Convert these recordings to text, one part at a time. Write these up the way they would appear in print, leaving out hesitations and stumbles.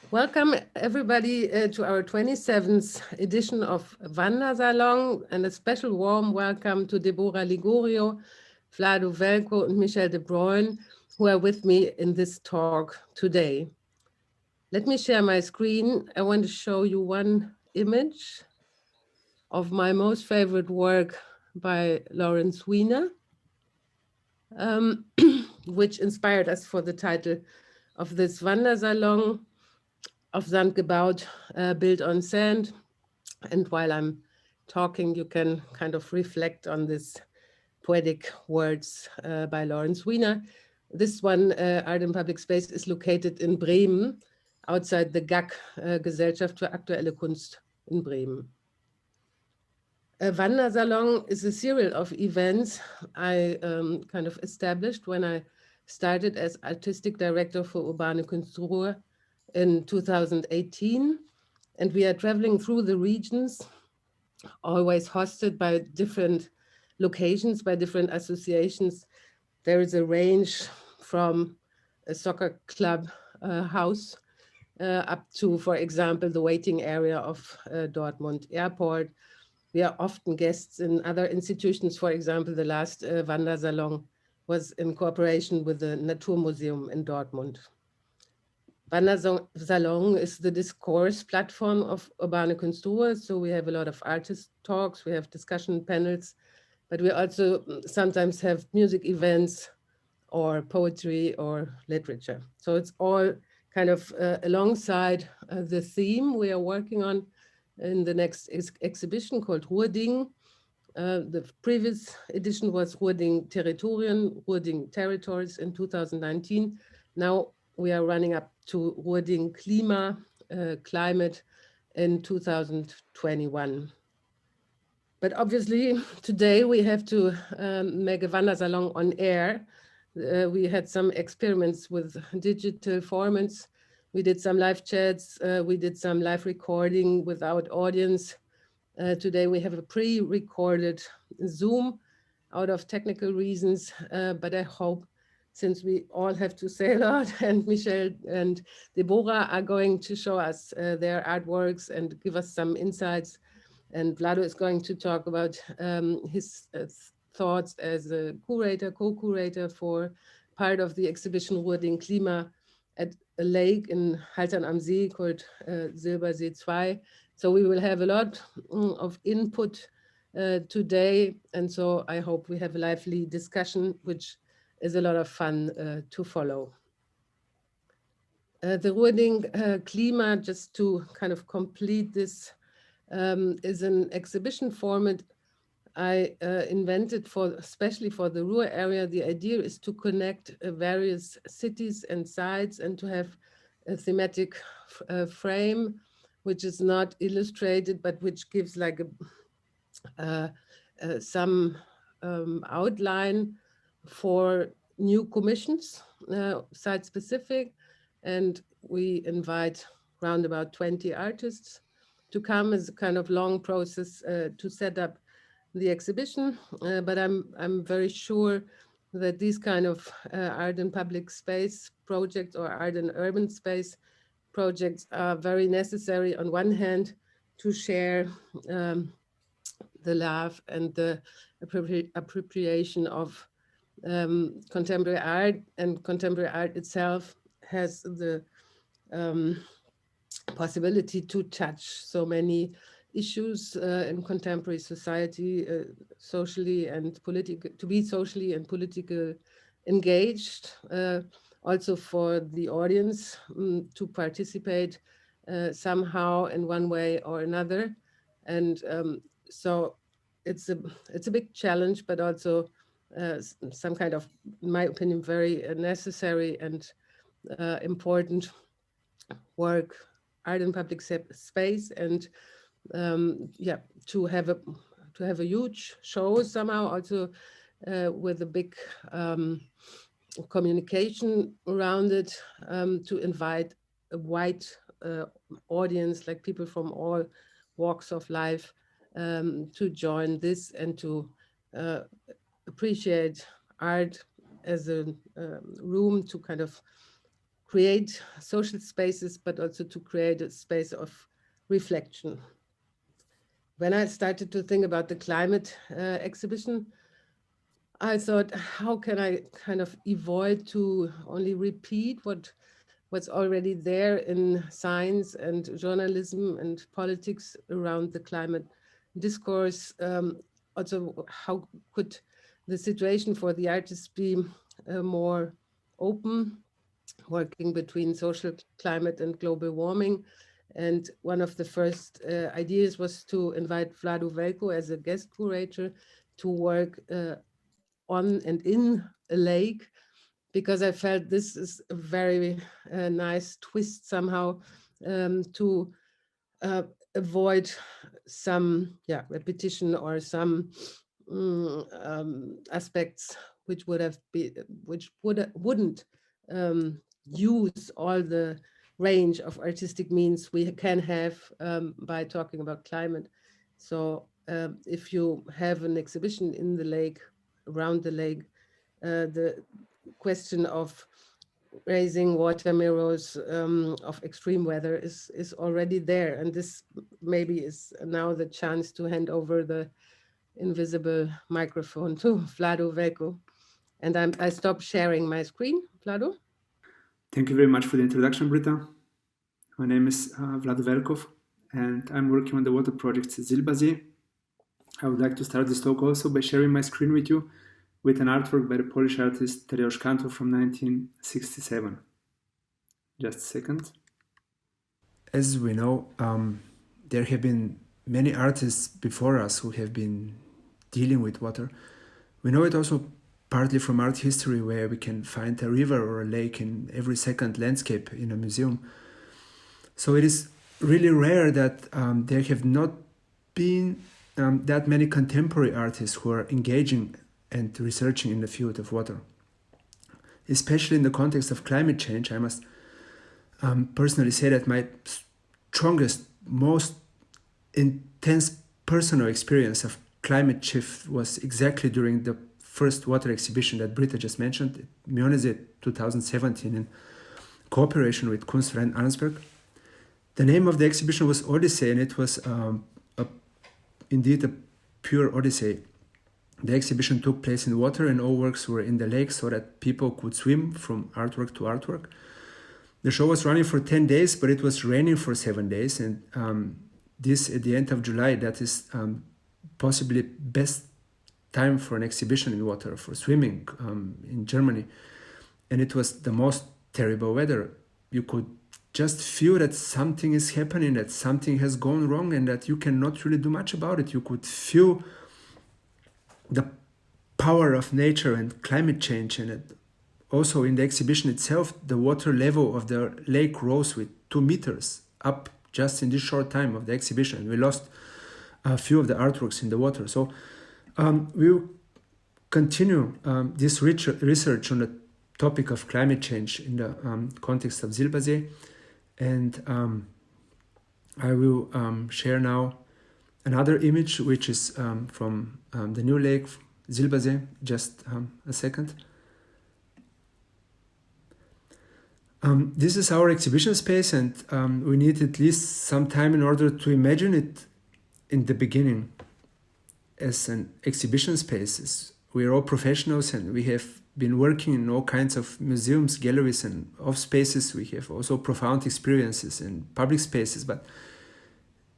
Welcome everybody to our 27th edition of Wandersalon, and a special warm welcome to Deborah Ligorio, Vlado Velkow and Michel de Broin, who are with me in this talk today. Let me share my screen. I want to show you one image of my most favorite work by Lawrence Weiner, which inspired us for the title of this Wandersalon. Auf Sand gebaut, built on sand. And while I'm talking, you can kind of reflect on this poetic words by Lawrence Weiner. This one, Art in Public Space, is located in Bremen, outside the GAK, Gesellschaft für aktuelle Kunst in Bremen. A Wandersalon is a serial of events I kind of established when I started as artistic director for Urbane Künste Ruhr in 2018, and we are traveling through the regions, always hosted by different locations, by different associations. There is a range from a soccer club house up to, for example, the waiting area of Dortmund Airport. We are often guests in other institutions. For example, the last Wandersalon was in cooperation with the Naturmuseum in Dortmund. Wandersalon is the discourse platform of Urbane Künste Ruhr, so we have a lot of artist talks, we have discussion panels, but we also sometimes have music events or poetry or literature. So it's all kind of alongside the theme we are working on in the next exhibition called Ruhr Ding. The previous edition was Ruhr Ding Territorien, Ruhr Ding Territories in 2019. Now we are running up to Ruhr Ding Klima, Climate in 2021. But obviously today we have to make a Wandersalon on air. We had some experiments with digital formats. We did some live chats, we did some live recording without audience. Today we have a pre-recorded Zoom out of technical reasons, but I hope, since we all have to say a lot, and Michel and Deborah are going to show us their artworks and give us some insights, and Vlado is going to talk about his thoughts as a curator, co-curator for part of the exhibition Ruhr Ding Klima at a lake in Haltern am See called Silbersee II. So we will have a lot of input today, and so I hope we have a lively discussion, which is a lot of fun to follow. The Ruhr Ding Klima, just to kind of complete this, is an exhibition format I invented especially for the Ruhr area. The idea is to connect various cities and sites and to have a thematic frame, which is not illustrated, but which gives like some outline for new commissions, site-specific, and we invite around about 20 artists to come as a kind of long process to set up the exhibition. But I'm very sure that these kind of art in public space projects or art in urban space projects are very necessary on one hand to share the love and the appropriation of contemporary art, and contemporary art itself has the possibility to touch so many issues in contemporary society, socially and political, to be socially and politically engaged, also for the audience to participate somehow in one way or another. And so it's a big challenge, but also some kind of, in my opinion, very necessary and important work, art in public space, and yeah, to have a huge show somehow, also with a big communication around it, to invite a wide audience, like people from all walks of life, to join this and to appreciate art as a room to kind of create social spaces, but also to create a space of reflection. When I started to think about the climate exhibition, I thought, how can I kind of avoid to only repeat what's already there in science and journalism and politics around the climate discourse. Also, how could the situation for the artists be more open, working between social climate and global warming? And one of the first ideas was to invite Vlado Velkow as a guest curator to work on and in a lake, because I felt this is a very nice twist somehow to avoid some repetition or some aspects which wouldn't use all the range of artistic means we can have by talking about climate. So if you have an exhibition in the lake, around the lake, the question of raising water mirrors of extreme weather is already there. And this maybe is now the chance to hand over the invisible microphone to Vlado Velkow. And I stop sharing my screen. Vlado? Thank you very much for the introduction, Britta. My name is Vlado Velkov, and I'm working on the water project Silbersee. I would like to start this talk also by sharing my screen with you with an artwork by the Polish artist Tadeusz Kantor from 1967. Just a second. As we know, there have been many artists before us who have been dealing with water. We know it also partly from art history, where we can find a river or a lake in every second landscape in a museum. So it is really rare that there have not been that many contemporary artists who are engaging and researching in the field of water. Especially in the context of climate change, I must personally say that my strongest, most intense personal experience of climate shift was exactly during the first water exhibition that Britta just mentioned, Möhnesee 2017, in cooperation with Künstler and Arnsberg. The name of the exhibition was Odyssey, and it was indeed a pure Odyssey. The exhibition took place in water, and all works were in the lake so that people could swim from artwork to artwork. The show was running for 10 days, but it was raining for 7 days, and this at the end of July, that is possibly best time for an exhibition in water, for swimming in Germany. And it was the most terrible weather. You could just feel that something is happening, that something has gone wrong, and that you cannot really do much about it. You could feel the power of nature and climate change. And also in the exhibition itself, the water level of the lake rose with 2 meters up just in this short time of the exhibition. We lost a few of the artworks in the water. So we will continue this research on the topic of climate change in the context of Silbersee. And I will share now another image, which is from the new lake, Silbersee. Just a second. This is our exhibition space, and we need at least some time in order to imagine it in the beginning as an exhibition space. We are all professionals, and we have been working in all kinds of museums, galleries, and off spaces. We have also profound experiences in public spaces, but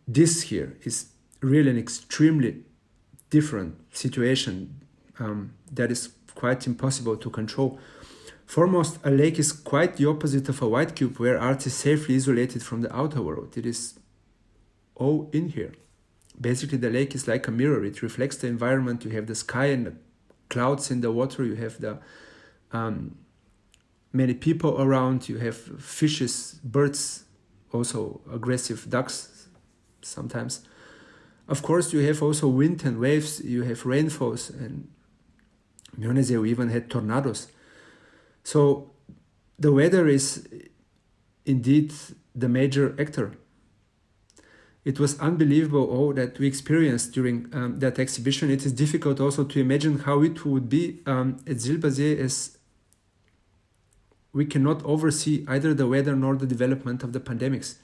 this here is really an extremely different situation that is quite impossible to control. Foremost, a lake is quite the opposite of a white cube, where art is safely isolated from the outer world. It is all in here. Basically, the lake is like a mirror. It reflects the environment. You have the sky and the clouds in the water. You have the many people around. You have fishes, birds, also aggressive ducks sometimes. Of course, you have also wind and waves. You have rainfalls, and Möhnesee, we even had tornadoes. So the weather is indeed the major actor. It was unbelievable all that we experienced during that exhibition. It is difficult also to imagine how it would be at Silbersee, as we cannot oversee either the weather nor the development of the pandemics.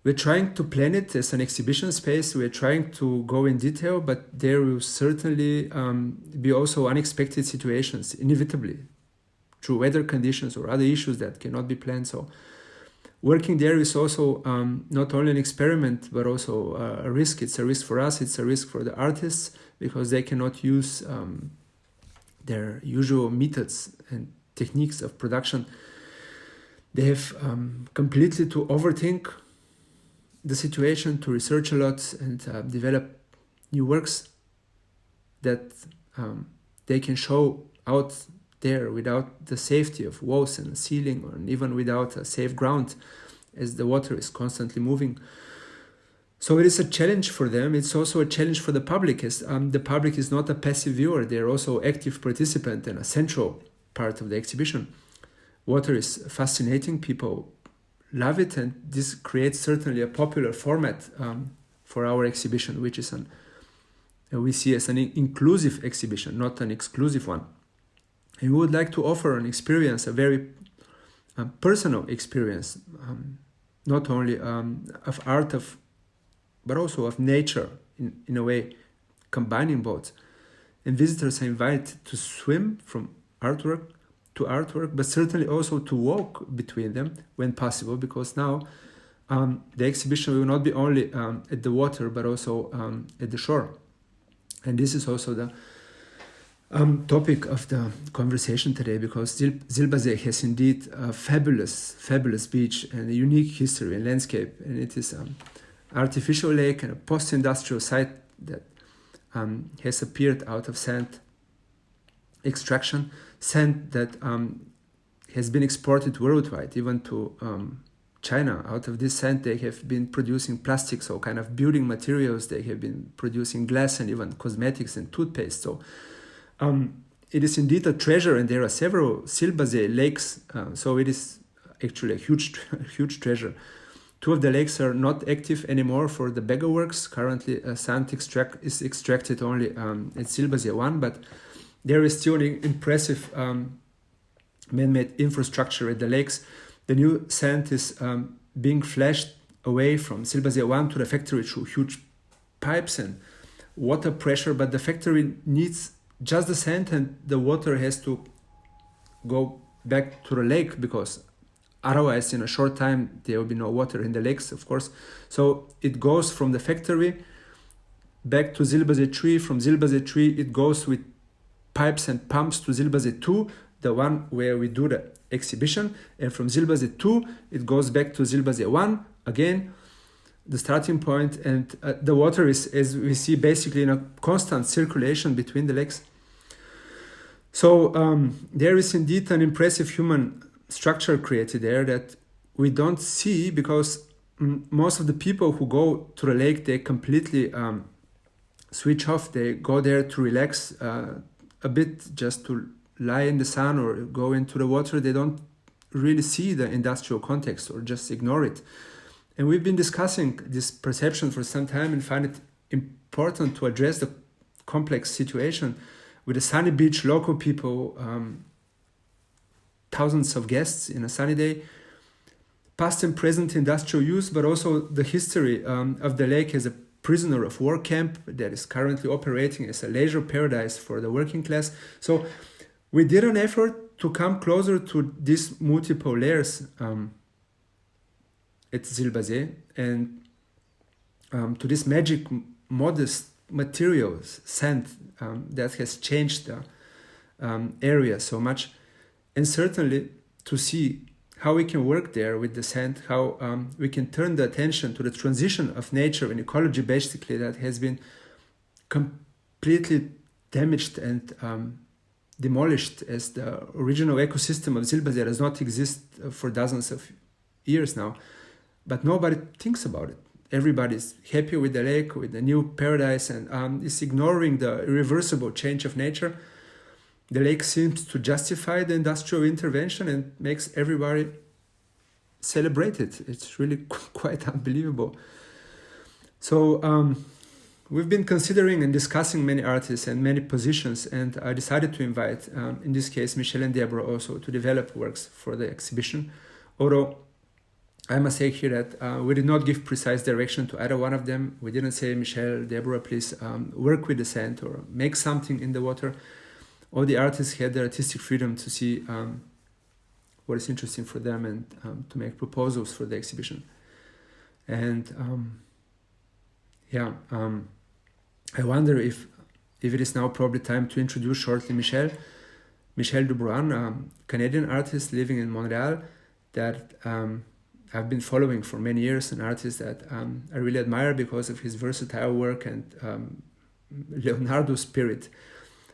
We're trying to plan it as an exhibition space. We're trying to go in detail, but there will certainly be also unexpected situations, inevitably, through weather conditions or other issues that cannot be planned. So working there is also not only an experiment, but also a risk. It's a risk for us, it's a risk for the artists, because they cannot use their usual methods and techniques of production. They have completely to overthink the situation, to research a lot and develop new works that they can show out there without the safety of walls and ceiling, or even without a safe ground, as the water is constantly moving. So it is a challenge for them. It's also a challenge for the public, as the public is not a passive viewer. They're also active participant and a central part of the exhibition. Water is fascinating. People love it, and this creates certainly a popular format for our exhibition, which is we see as an inclusive exhibition, not an exclusive one. And we would like to offer an experience, a very personal experience, not only of art, but also of nature, in a way, combining both. And visitors are invited to swim from artwork to artwork, but certainly also to walk between them when possible, because now the exhibition will not be only at the water, but also at the shore. And this is also the topic of the conversation today, because Silbersee has indeed a fabulous beach and a unique history and landscape. And it is an artificial lake and a post-industrial site that has appeared out of sand extraction, sand that has been exported worldwide, even to China. Out of this sand they have been producing plastics, so kind of building materials. They have been producing glass and even cosmetics and toothpaste. So it is indeed a treasure, and there are several Silbersee lakes, so it is actually a huge treasure. Two of the lakes are not active anymore for the beggar works. Currently sand is extracted only at Silbersee I, but there is still an impressive man-made infrastructure at the lakes. The new sand is being flashed away from Silbersee I to the factory through huge pipes and water pressure, but the factory needs just the sand, and the water has to go back to the lake, because otherwise in a short time there will be no water in the lakes, of course. So it goes from the factory back to Silbersee III. From Silbersee III it goes with pipes and pumps to Silbersee II, the one where we do the exhibition, and from Silbersee II it goes back to Silbersee I, again the starting point, and the water is, as we see, basically in a constant circulation between the lakes. So there is indeed an impressive human structure created there that we don't see, because most of the people who go to the lake, they completely switch off. They go there to relax a bit, just to lie in the sun or go into the water. They don't really see the industrial context, or just ignore it. And we've been discussing this perception for some time and find it important to address the complex situation with a sunny beach, local people, thousands of guests in a sunny day, past and present industrial use, but also the history of the lake as a prisoner of war camp that is currently operating as a leisure paradise for the working class. So we did an effort to come closer to these multiple layers at Silbersee, and to this magic, modest materials, sand, that has changed the area so much, and certainly to see how we can work there with the sand, how we can turn the attention to the transition of nature and ecology, basically, that has been completely damaged and demolished, as the original ecosystem of Silbersee does not exist for dozens of years now. But nobody thinks about it. Everybody's happy with the lake, with the new paradise, and is ignoring the irreversible change of nature. The lake seems to justify the industrial intervention and makes everybody celebrate it. It's really quite unbelievable. So we've been considering and discussing many artists and many positions, and I decided to invite, in this case, Michel and Deborah also to develop works for the exhibition. Although I must say here that we did not give precise direction to either one of them. We didn't say, Michel, Deborah, please work with the sand or make something in the water. All the artists had their artistic freedom to see what is interesting for them and to make proposals for the exhibition. And I wonder if it is now probably time to introduce shortly Michel de Broin, Canadian artist living in Montreal that I've been following for many years, an artist that I really admire because of his versatile work and Leonardo spirit.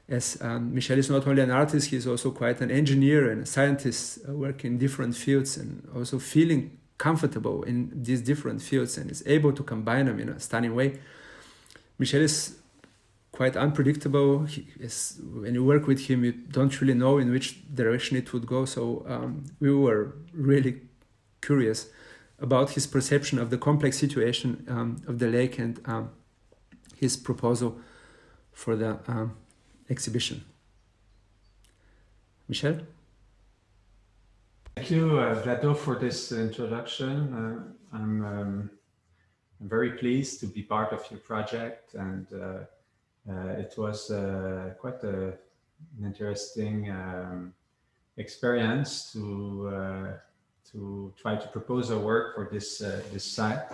As Michel is not only an artist, he's also quite an engineer and a scientist working in different fields and also feeling comfortable in these different fields and is able to combine them in a stunning way. Michel is quite unpredictable. When you work with him, you don't really know in which direction it would go. So we were really curious about his perception of the complex situation of the lake and his proposal for the exhibition. Michel? Thank you, Vlado, for this introduction. I'm very pleased to be part of your project, and it was quite an interesting experience to try to propose a work for this site.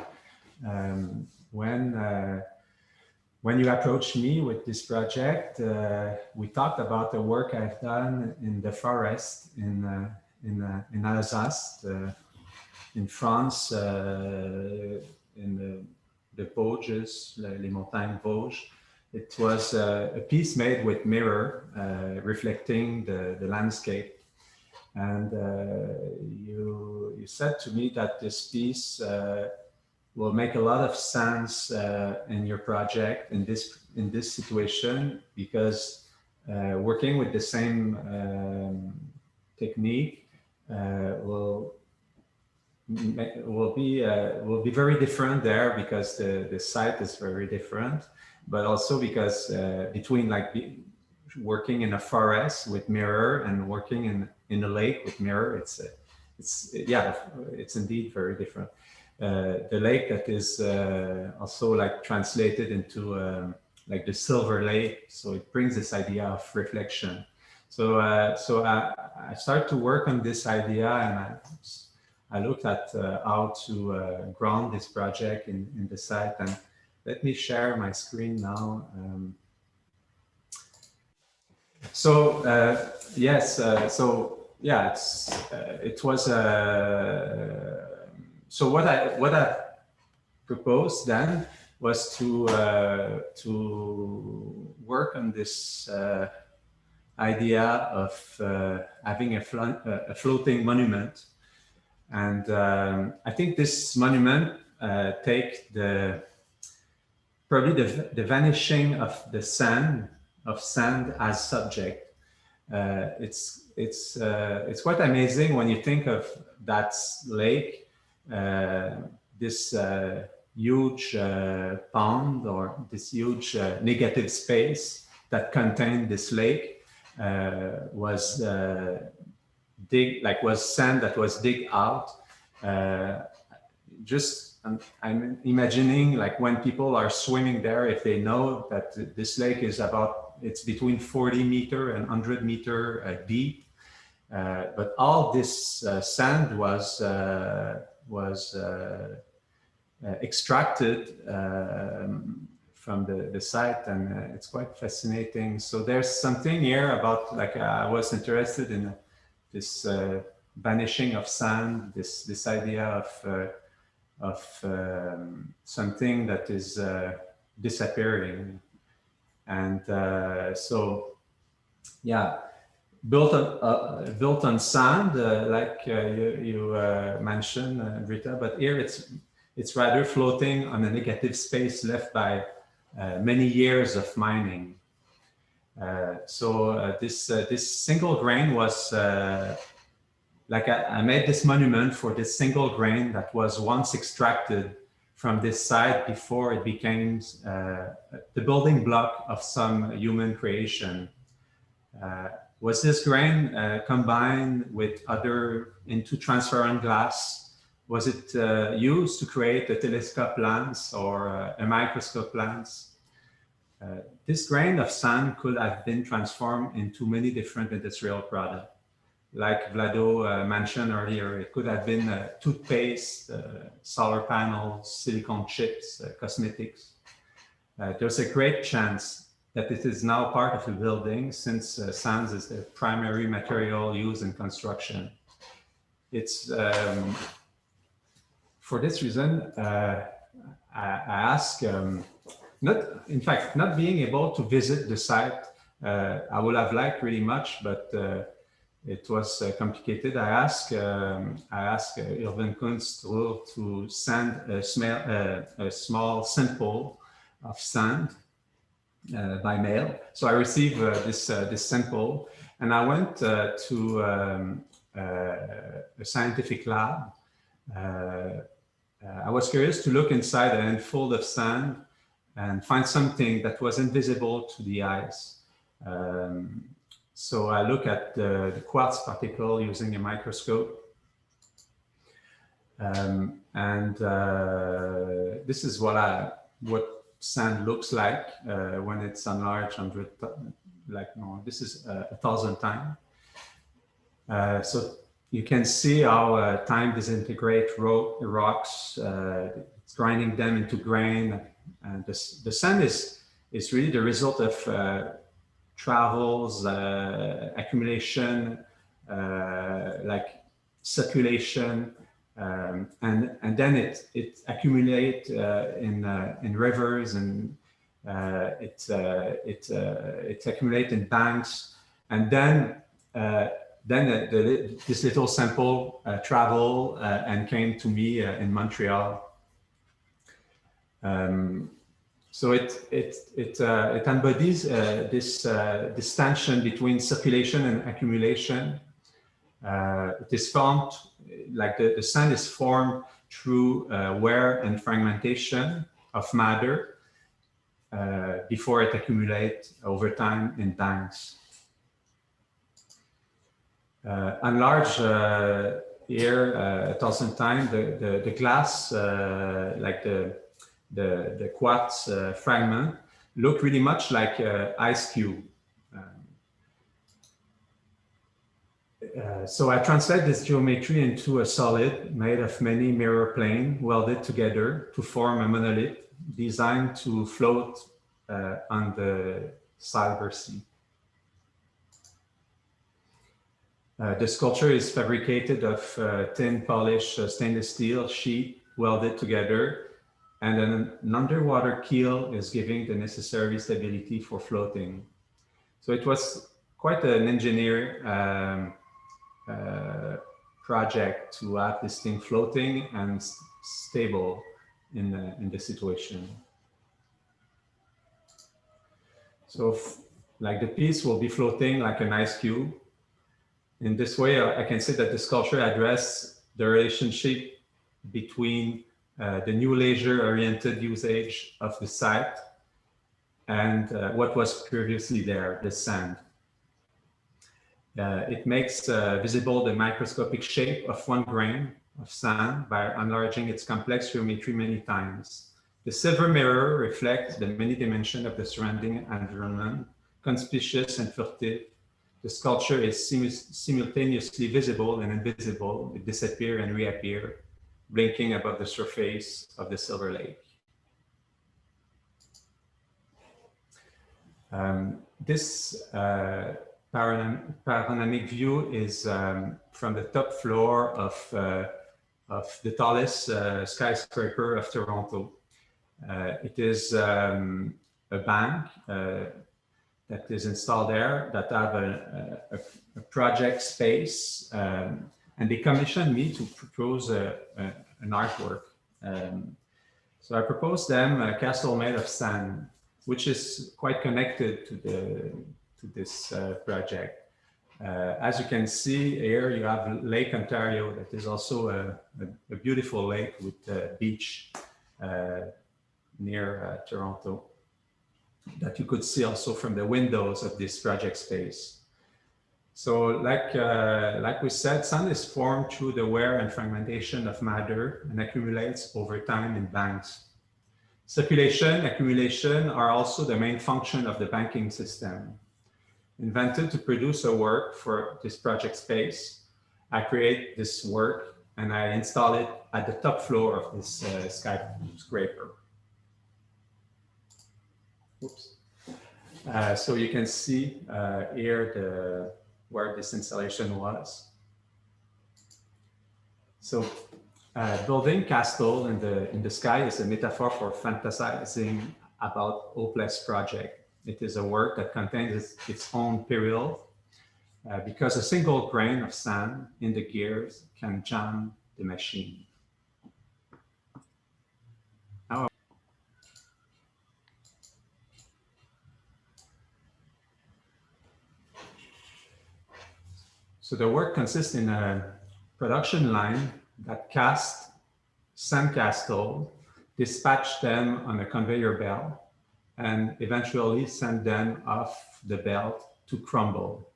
When you approached me with this project, we talked about the work I've done in the forest in Alsace, in France, in the Vosges, les montagnes Vosges. It was a piece made with mirror, reflecting the landscape. And you said to me that this piece will make a lot of sense in your project in this situation, because working with the same technique will be very different there, because the site is very different, but also because between working in a forest with mirror and working in a lake with mirror, it's indeed very different. The lake that is also translated into the silver lake, so it brings this idea of reflection. So I started to work on this idea, and I looked at how to ground this project in the site. And let me share my screen now. It was so what I proposed then was to work on this idea of having a floating monument. And I think this monument take probably the vanishing of the sand as subject. It's quite amazing when you think of that lake, this huge pond, or this huge negative space that contained this lake was sand that was digged out. I'm imagining when people are swimming there, if they know that this lake is it's between 40 meter and 100 meter deep, but all this sand was extracted from the site, and it's quite fascinating. So there's something here about I was interested in this vanishing of sand, this idea of something that is disappearing. And built on sand, like you mentioned, Britta, but here it's rather floating on a negative space left by many years of mining. This single grain was I made this monument for this single grain that was once extracted from this site before it became the building block of some human creation. Was this grain combined with other into transparent glass? Was it used to create a telescope lens or a microscope lens? This grain of sand could have been transformed into many different industrial products. Like Vlado mentioned earlier, it could have been toothpaste, solar panels, silicone chips, cosmetics. There's a great chance that it is now part of the building since sand is the primary material used in construction. It's for this reason, I ask, not being able to visit the site, I would have liked really much, but it was complicated. I asked Urbane Künste Ruhr to send a small sample of sand by mail. So I received this sample, and I went to a scientific lab. I was curious to look inside a handful of sand and find something that was invisible to the eyes. So I look at the quartz particle using a microscope. This is what sand looks like when it's enlarged 100, this is 1,000 times. So you can see how time disintegrates rocks, it's grinding them into grain. And the sand is really the result of travels, accumulation, like circulation, and then it accumulates in rivers, and it accumulates in banks, and then this little sample travel and came to me in Montreal. So it embodies this tension between circulation and accumulation. It is formed, like the sand is formed through wear and fragmentation of matter before it accumulates over time in banks. Enlarged here 1,000 times, the glass, like the quartz fragment, look really much like ice cube. So I translate this geometry into a solid made of many mirror planes welded together to form a monolith designed to float on the Silbersee. The sculpture is fabricated of thin polished stainless steel sheet welded together, and an underwater keel is giving the necessary stability for floating. So it was quite an engineer project to have this thing floating and stable in the situation. So like the piece will be floating like an ice cube. In this way, I can say that the sculpture addressed the relationship between the new leisure-oriented usage of the site and what was previously there, the sand. It makes visible the microscopic shape of one grain of sand by enlarging its complex geometry many times. The silver mirror reflects the many dimensions of the surrounding environment, conspicuous and furtive. The sculpture is simultaneously visible and invisible. It disappears and reappears, blinking above the surface of the silver lake. This panoramic view is from the top floor of the tallest skyscraper of Toronto. It is a bank that is installed there that have a project space, and they commissioned me to propose an artwork. So I proposed them a castle made of sand, which is quite connected to this project. As you can see here, you have Lake Ontario, that is also a beautiful lake with a beach. near Toronto, that you could see also from the windows of this project space. So like we said, sand is formed through the wear and fragmentation of matter and accumulates over time in banks. Circulation, accumulation are also the main function of the banking system. Invented to produce a work for this project space, I create this work and I install it at the top floor of this skyscraper. Oops. So you can see here where this installation was. So building castle in the sky is a metaphor for fantasizing about hopeless project. It is a work that contains its own peril because a single grain of sand in the gears can jam the machine. So the work consists in a production line that casts sandcastle, dispatch them on a conveyor belt, and eventually send them off the belt to crumble.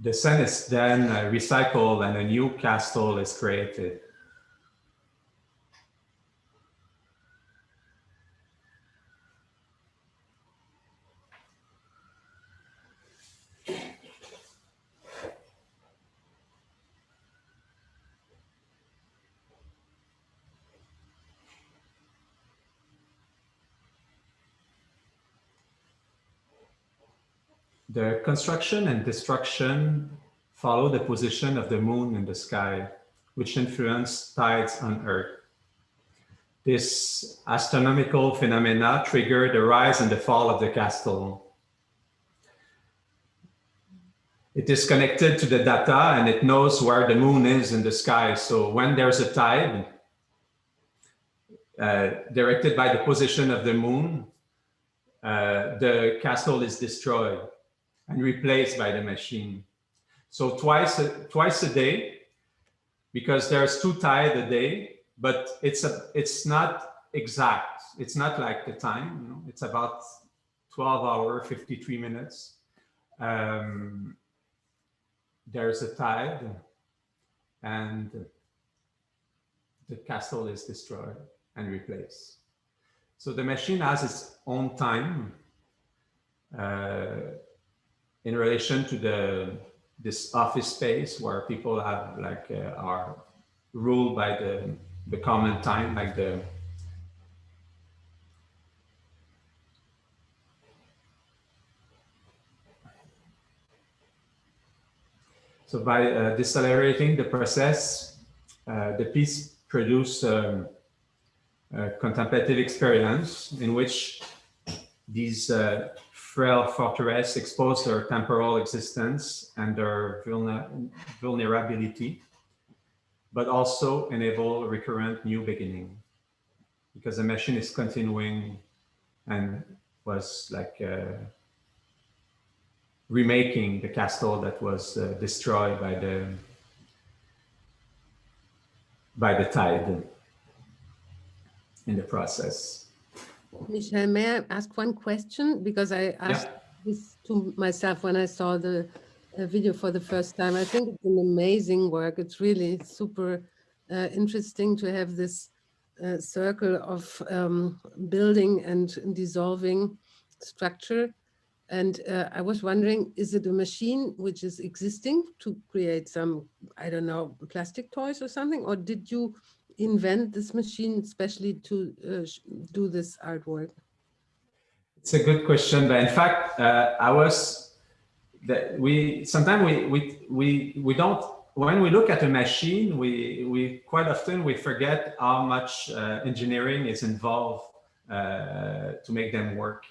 The sand is then recycled and a new castle is created. The construction and destruction follow the position of the moon in the sky, which influence tides on Earth. This astronomical phenomena trigger the rise and the fall of the castle. It is connected to the data and it knows where the moon is in the sky. So when there's a tide directed by the position of the moon, the castle is destroyed and replaced by the machine. So twice a day, because there's 2 tides a day, but it's not exact. It's not like the time, you know? It's about 12 hours, 53 minutes. There's a tide and the castle is destroyed and replaced. So the machine has its own time in relation to this office space where people have are ruled by the common time, like so by decelerating the process, the piece produce a contemplative experience in which these frail fortress expose their temporal existence and their vulnerability, but also enable recurrent new beginning, because the machine is continuing and was like remaking the castle that was destroyed by the tide in the process. Michel, may I ask one question? Because I asked this to myself when I saw the video for the first time. I think it's an amazing work. It's really super interesting to have this circle of building and dissolving structure. And I was wondering, is it a machine which is existing to create some, I don't know, plastic toys or something? Or did you invent this machine especially to do this artwork? It's a good question, but in fact, sometimes we don't, when we look at a machine, we quite often we forget how much engineering is involved to make them work.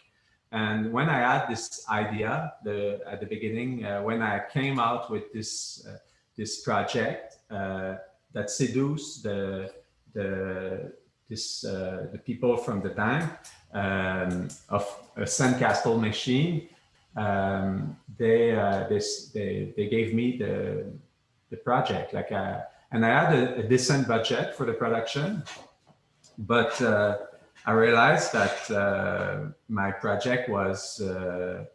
And when I had this idea at the beginning, when I came out with this this project that seduced the people from the bank of a sandcastle machine. They gave me the project, and I had a decent budget for the production, but I realized that my project was a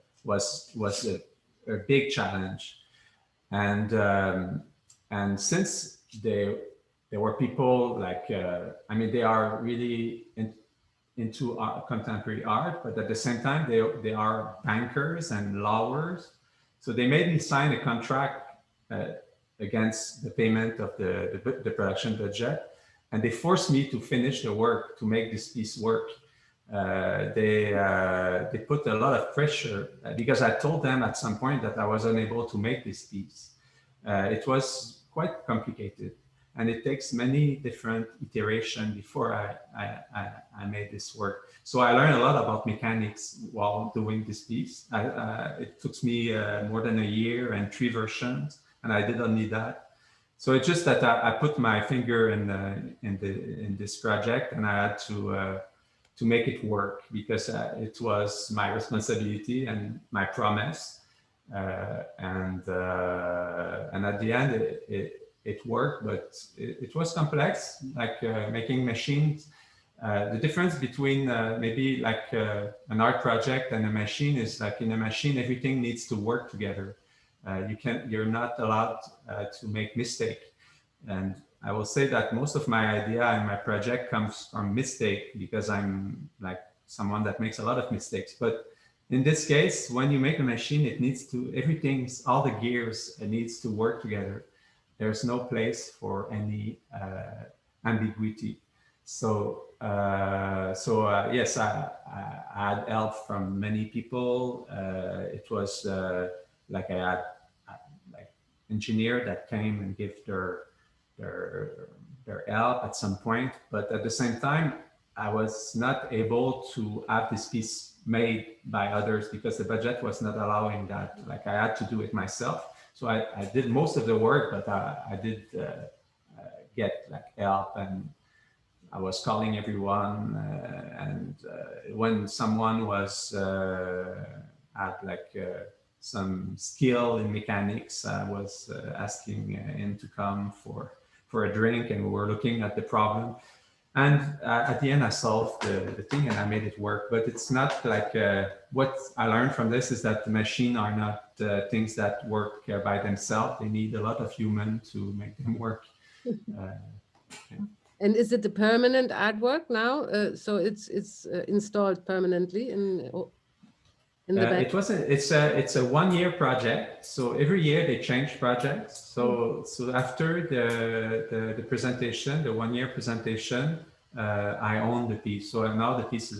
big challenge, and since there were people they are really into contemporary art, but at the same time they are bankers and lawyers, so they made me sign a contract against the payment of the production budget, and they forced me to finish the work, to make this piece work. They put a lot of pressure because I told them at some point that I was unable to make this piece. It was quite complicated, and it takes many different iterations before I made this work. So I learned a lot about mechanics while doing this piece. It took me more than a year and 3 versions, and I didn't need that. So it's just that I put my finger in this project, and I had to make it work because it was my responsibility and my promise. And at the end, it worked, but it was complex, making machines. The difference between maybe an art project and a machine is in a machine, everything needs to work together. You're not allowed to make mistake. And I will say that most of my idea and my project comes from mistake, because I'm someone that makes a lot of mistakes. But in this case, when you make a machine, it needs to, all the gears needs to work together. There's no place for any ambiguity. So yes, I had help from many people. It was I had engineer that came and gave their help at some point, but at the same time, I was not able to have this piece made by others because the budget was not allowing that. I had to do it myself. So I did most of the work, but I did get help, and I was calling everyone. And when someone was had some skill in mechanics, I was asking him to come for a drink, and we were looking at the problem. And at the end, I solved the thing and I made it work. But it's not what I learned from this is that the machine are not things that work by themselves. They need a lot of human to make them work. And is it a permanent artwork now? So it's installed permanently in the bank? It's a 1-year project. So every year they change projects. So after the presentation, the 1-year presentation, I own the piece. So now the piece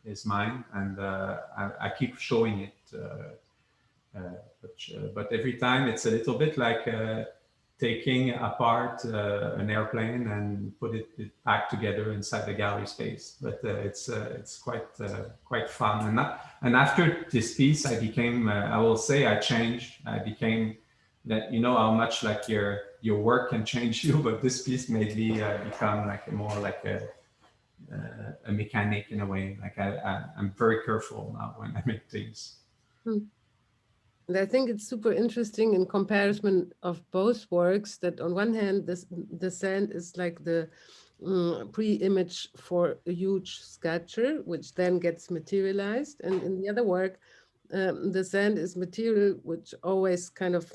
is mine, and I keep showing it. But every time it's a little bit like taking apart an airplane and put it back together inside the gallery space. But it's quite fun. And after this piece, I became, I will say I changed. I became that, how much your work can change you, but this piece made me become more like a mechanic in a way. I'm very careful now when I make things. And I think it's super interesting in comparison of both works that on one hand, the sand is like the pre-image for a huge sculpture, which then gets materialized. And in the other work, the sand is material which always kind of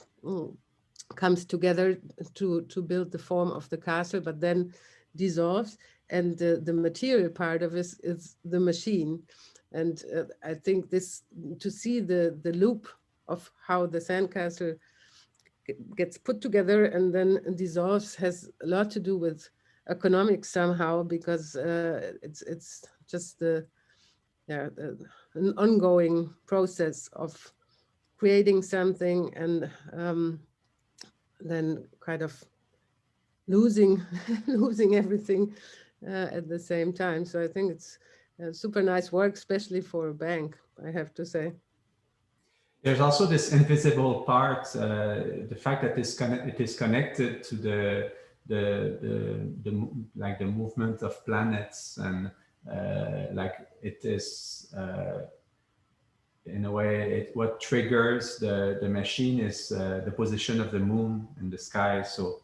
comes together to build the form of the castle, but then dissolves. And the material part of it is the machine. And I think to see the loop of how the sandcastle gets put together and then dissolves has a lot to do with economics somehow, because it's just an ongoing process of creating something and then kind of losing everything at the same time. So I think it's a super nice work, especially for a bank, I have to say. There's also this invisible part, the fact that it is connected to the like the movement of planets, and like it is in a way what triggers the machine is the position of the moon in the sky. So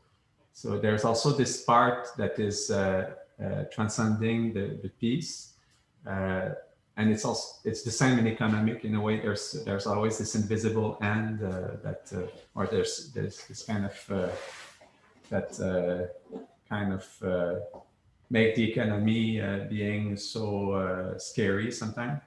there's also this part that is transcending the piece. And it's the same in economic in a way. There's always this invisible end or there's this kind of make the economy being so scary sometimes.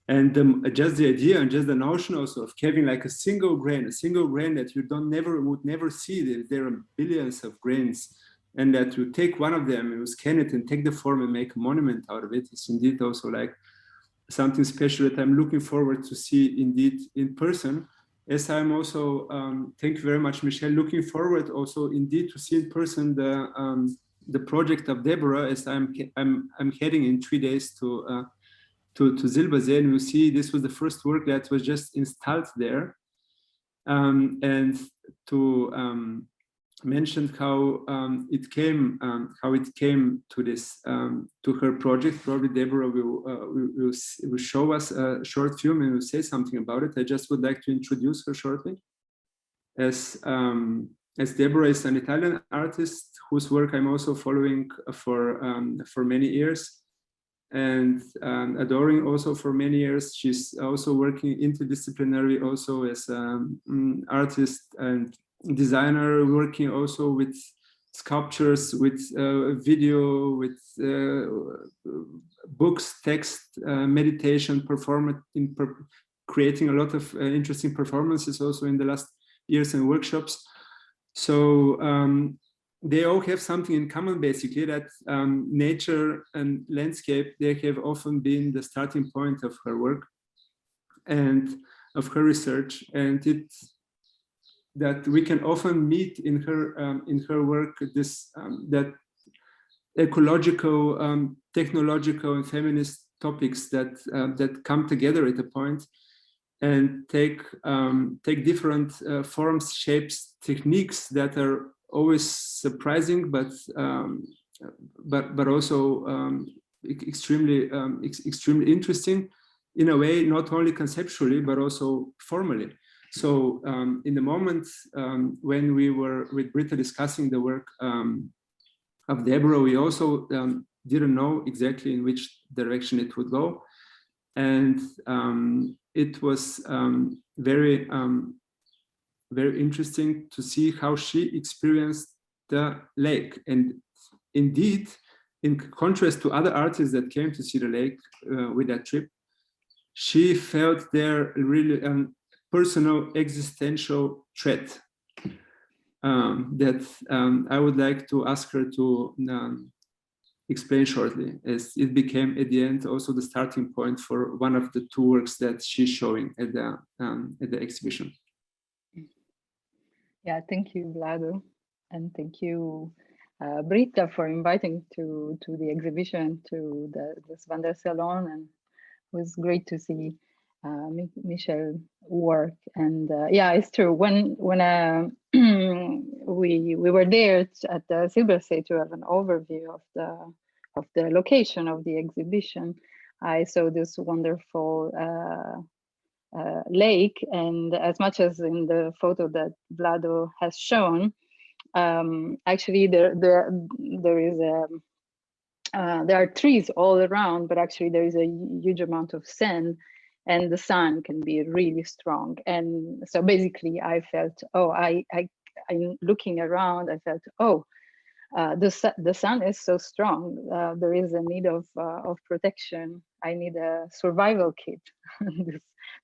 And just the idea and just the notion also of having like a single grain that you would never see. There are billions of grains, and that you take one of them, you scan it and take the form and make a monument out of it is indeed also like something special that I'm looking forward to see indeed in person. As I'm also, thank you very much, Michel, looking forward also indeed to see in person the project of Deborah, as I'm heading in 3 days to Silbersee, and you see this was the first work that was just installed there, and to mentioned how it came to this to her project. Probably Deborah will show us a short film and will say something about it. I just would like to introduce her shortly. As Deborah is an Italian artist whose work I'm also following for many years and adoring also for many years. She's also working interdisciplinary also as artist and designer, working also with sculptures, with video, with books, text, meditation, creating a lot of interesting performances also in the last years and workshops. So they all have something in common, basically, that nature and landscape, they have often been the starting point of her work and of her research, and that we can often meet in her work this that ecological, technological, and feminist topics that come together at a point and take different forms, shapes, techniques that are always surprising, but also extremely interesting in a way, not only conceptually but also formally. So in the moment when we were with Britta discussing the work of Deborah, we also didn't know exactly in which direction it would go, and it was very interesting to see how she experienced the lake. And indeed, in contrast to other artists that came to see the lake with that trip, she felt there really personal existential threat that I would like to ask her to explain shortly, as it became at the end also the starting point for one of the two works that she's showing at the exhibition. Yeah, thank you, Vlado, and thank you, Britta, for inviting to the exhibition, to this Wandersalon, and it was great to see Michel work. And yeah, it's true. When we were there at the Silbersee to have an overview of the location of the exhibition, I saw this wonderful lake, and as much as in the photo that Vlado has shown, actually there are trees all around, but actually there is a huge amount of sand, and the sun can be really strong. And so basically I felt, I'm looking around, I felt, the sun is so strong. There is a need of protection. I need a survival kit.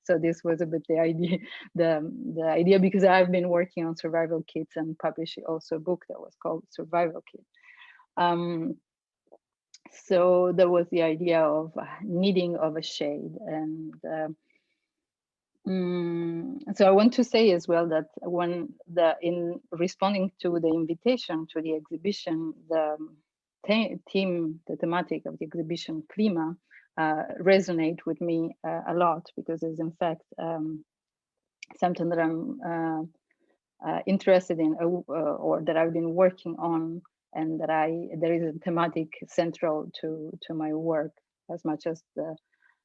So this was a bit the idea, the idea, because I've been working on survival kits and published also a book that was called Survival Kit. So there was the idea of needing of a shade, and so I want to say as well that in responding to the invitation to the exhibition, the thematic of the exhibition, Klima, resonate with me a lot, because it's in fact something that I'm interested in, or that I've been working on, and that there is a thematic central to my work, as much as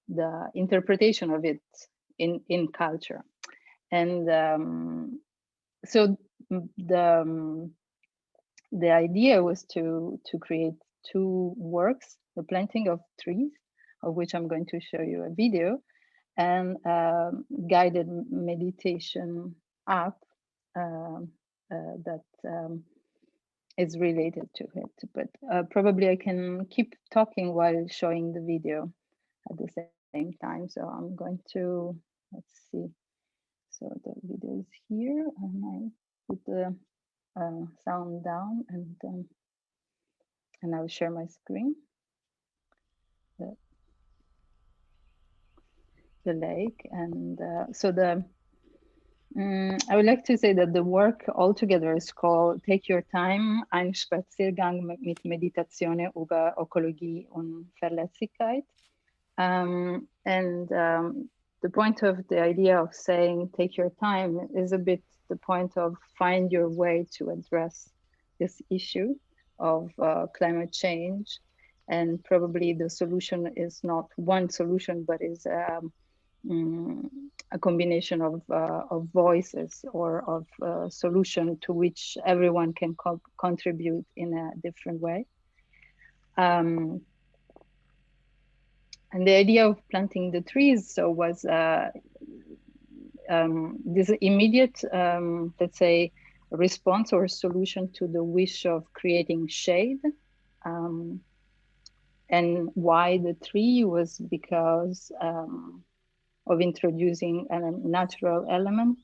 the interpretation of it in culture. And so the idea was to create two works: the planting of trees, of which I'm going to show you a video, and guided meditation app that is related to it. But probably I can keep talking while showing the video at the same time. So I'm going to, let's see. So the video is here, and I put the sound down, and I'll share my screen. The lake, and so I would like to say that the work altogether is called "Take Your Time, ein Spaziergang mit Meditation über Ökologie und Verletzlichkeit." The point of the idea of saying "take your time" is a bit the point of find your way to address this issue of climate change. And probably the solution is not one solution, but is a combination of voices, or of solution to which everyone can contribute in a different way. And the idea of planting the trees was this immediate, let's say, response or solution to the wish of creating shade. And why the tree was because of introducing a natural element,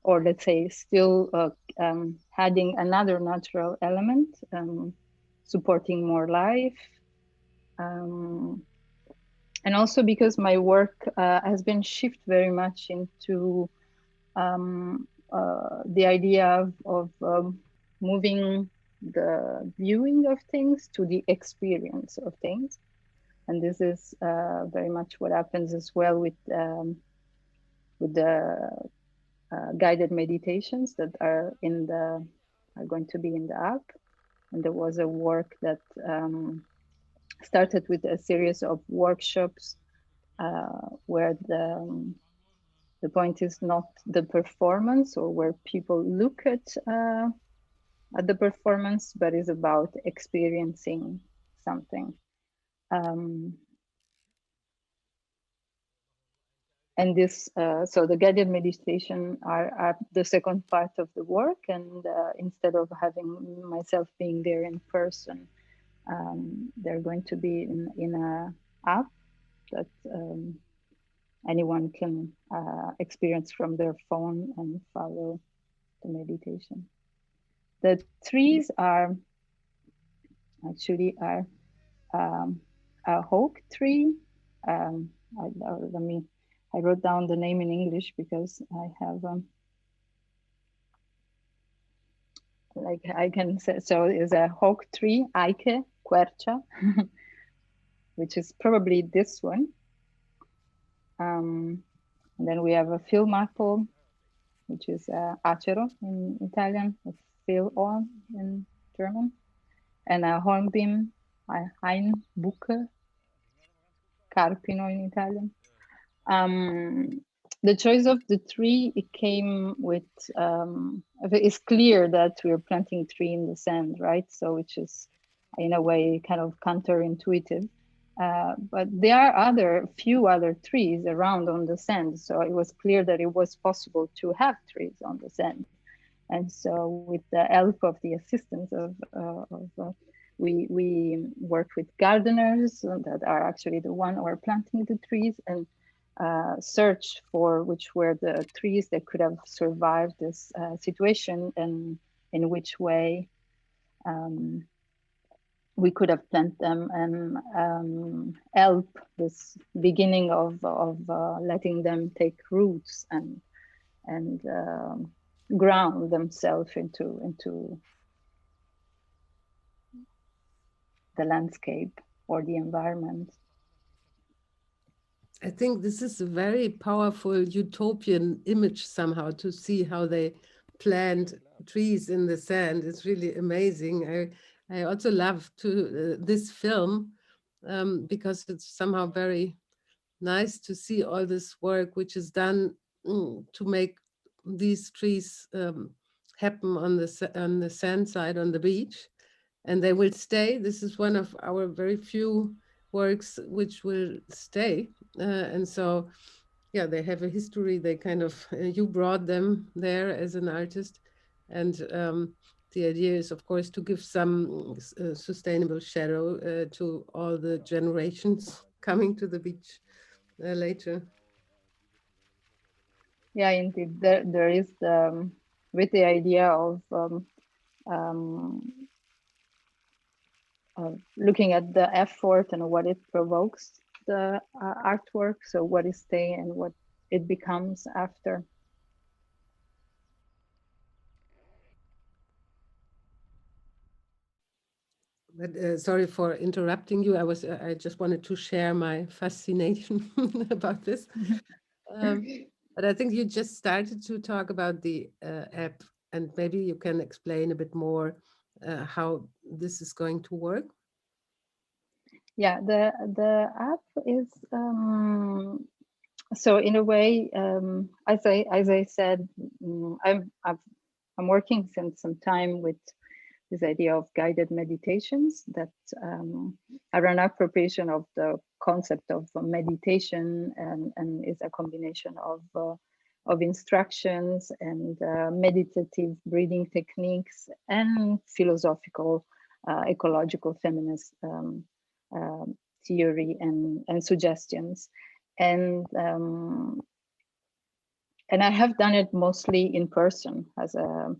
or let's say still adding another natural element, supporting more life. And also because my work has been shifted very much into the idea of moving the viewing of things to the experience of things. And this is very much what happens as well with the guided meditations that are going to be in the app. And there was a work that started with a series of workshops where the point is not the performance, or where people look at the performance, but is about experiencing something. And this, so the guided meditation are the second part of the work. And instead of having myself being there in person, they're going to be in a app that anyone can experience from their phone and follow the meditation. The trees are actually a oak tree. I wrote down the name in English because I have like I can say, so it's a oak tree, Eiche, Quercia, which is probably this one. And then we have a field maple, which is acero in Italian, a field on in German, and a hornbeam, Hainbuche, Carpino in Italian. The choice of the tree, it came with, it's clear that we're planting tree in the sand, right? So which is in a way kind of counterintuitive. But there are few other trees around on the sand. So it was clear that it was possible to have trees on the sand. And so with the help of the assistance we worked with gardeners that are actually the one who are planting the trees, and search for which were the trees that could have survived this situation, and in which way we could have planted them and help this beginning of letting them take roots and ground themselves into the landscape or the environment. I think this is a very powerful utopian image somehow, to see how they plant trees in the sand. It's really amazing. I also love this film because it's somehow very nice to see all this work which is done to make these trees happen on the sand side on the beach, and they will stay. This is one of our very few works which will stay, and so yeah, they have a history. They kind of you brought them there as an artist, and the idea is, of course, to give some sustainable shadow to all the generations coming to the beach later. Yeah, indeed. There is with the idea of um, looking at the effort and what it provokes the artwork. So what is stay and what it becomes after. But sorry for interrupting you. I just wanted to share my fascination about this. But I think you just started to talk about the app, and maybe you can explain a bit more how this is going to work. Yeah, the app is so in a way, as I said, I'm working since some time with this idea of guided meditations that are an appropriation of the concept of meditation, and is a combination of instructions and meditative breathing techniques and philosophical ecological feminist theory and suggestions. And I have done it mostly in person as a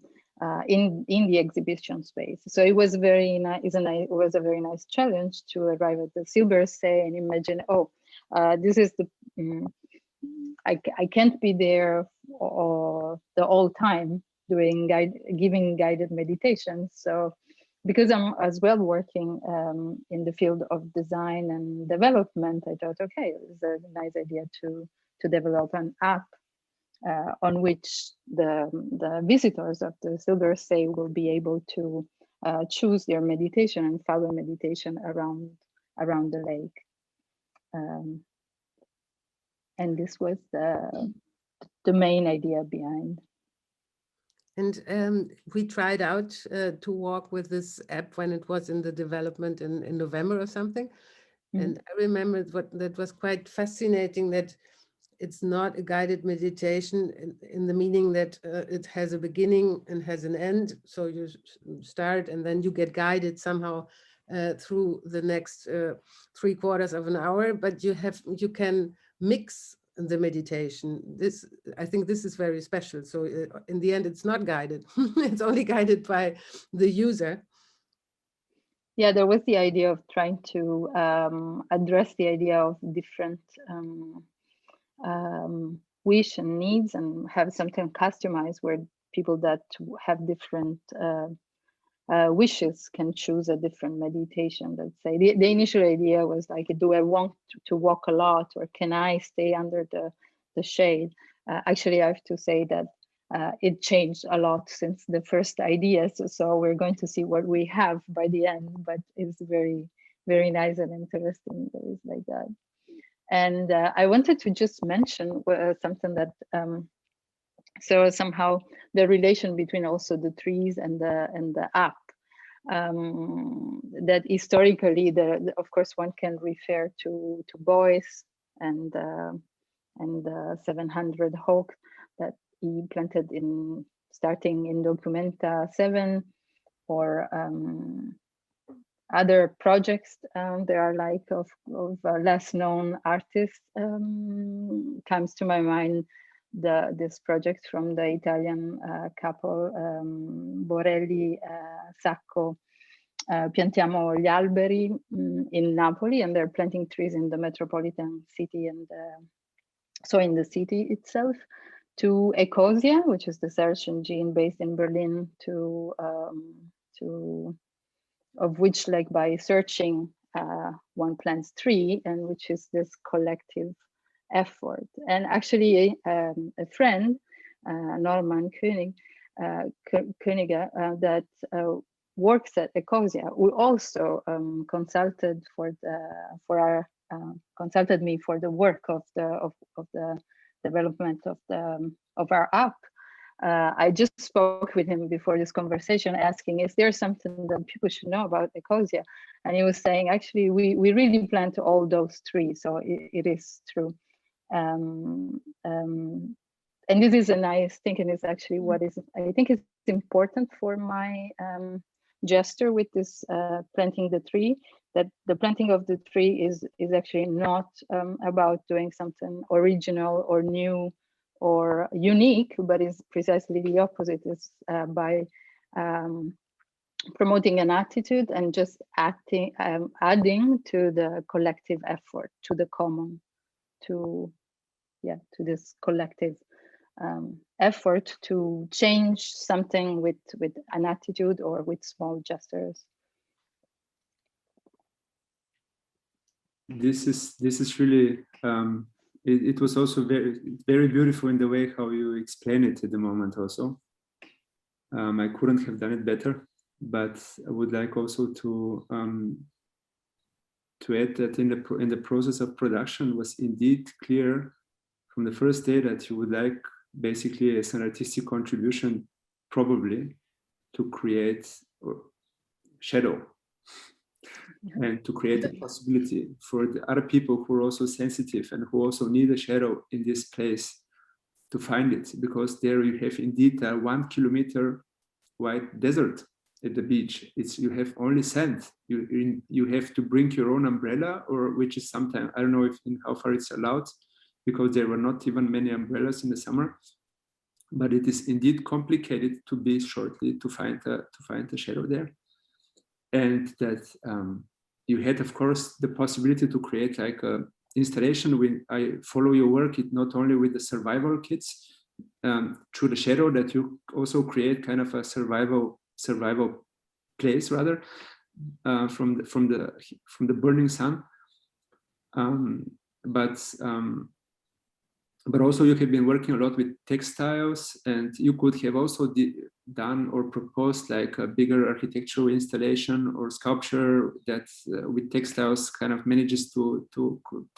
in the exhibition space. So it was very nice. It was a very nice challenge to arrive at the Silbersee and imagine, oh, this is the I can't be there or the whole time giving guided meditations. So because I'm as well working in the field of design and development, I thought, okay, it's a nice idea to develop an app on which the visitors of the Silbersee will be able to choose their meditation and follow meditation around the lake. And this was the main idea behind. And we tried out to walk with this app when it was in the development in November or something. Mm-hmm. And I remember that was quite fascinating, that it's not a guided meditation in the meaning that it has a beginning and has an end. So you start and then you get guided somehow through the next 3/4 of an hour, but you can mix the meditation. I think this is very special. So in the end, it's not guided. It's only guided by the user. Yeah, there was the idea of trying to address the idea of different wish and needs, and have something customized where people that have different wishes can choose a different meditation. Let's say the initial idea was like, do I want to walk a lot, or can I stay under the shade? Actually, I have to say that it changed a lot since the first ideas. So we're going to see what we have by the end, but it's very, very nice and interesting that it's like that. And I wanted to just mention something that so somehow the relation between also the trees and the app. That historically, of course, one can refer to Boyce and 700 Hawk that he planted starting in Documenta 7, or other projects. There are like of less known artists. Comes to my mind this project from the Italian couple Borelli Sacco. Piantiamo gli alberi in Napoli, and they're planting trees in the metropolitan city, and so in the city itself. To Ecosia, which is the search engine based in Berlin, of which, like, by searching one plants tree, and which is this collective effort. And actually, a friend, Norman Königer, that works at Ecosia, who also consulted consulted me for the work of the development of our app. I just spoke with him before this conversation, asking, is there something that people should know about Ecosia? And he was saying, actually, we really plant all those trees, so it is true. And this is a nice thing, and it's actually what is, I think, is important for my gesture with this planting the tree, that the planting of the tree is actually not about doing something original or new or unique, but is precisely the opposite. Is by promoting an attitude and just adding to the collective effort, to the common, to this collective effort to change something with an attitude or with small gestures. This is really it was also very beautiful in the way how you explain it at the moment also. I couldn't have done it better, but I would like also to add that in the process of production was indeed clear from the first day that you would like basically as an artistic contribution probably to create shadow and to create a possibility for the other people who are also sensitive and who also need a shadow in this place to find it, because there you have indeed a 1 kilometer wide desert at the beach. You have only sand. You have to bring your own umbrella, or which is sometimes, I don't know how far it's allowed, because there were not even many umbrellas in the summer. But it is indeed complicated to be shortly to find a shadow there, and that you had, of course, the possibility to create like a installation. When I follow your work, it not only with the survival kits through the shadow, that you also create kind of a survival place rather from the burning sun, but also you have been working a lot with textiles, and you could have also done or proposed like a bigger architectural installation or sculpture that with textiles kind of manages to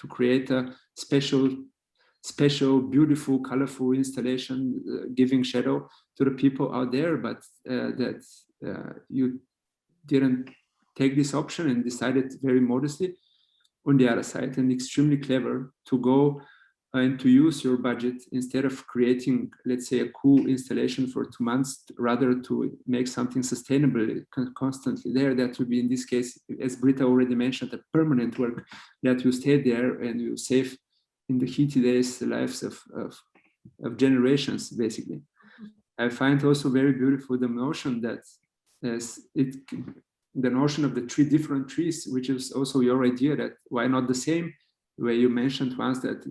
create a special, beautiful, colorful installation, giving shadow to the people out there, but that you didn't take this option and decided very modestly on the other side, and extremely clever to go and to use your budget instead of creating, let's say, a cool installation for 2 months, rather to make something sustainable constantly there. That would be, in this case, as Britta already mentioned, a permanent work that you stay there and you save in the heaty days the lives of generations, basically. I find also very beautiful the notion that the notion of the 3 different trees, which is also your idea, that why not the same, where you mentioned once that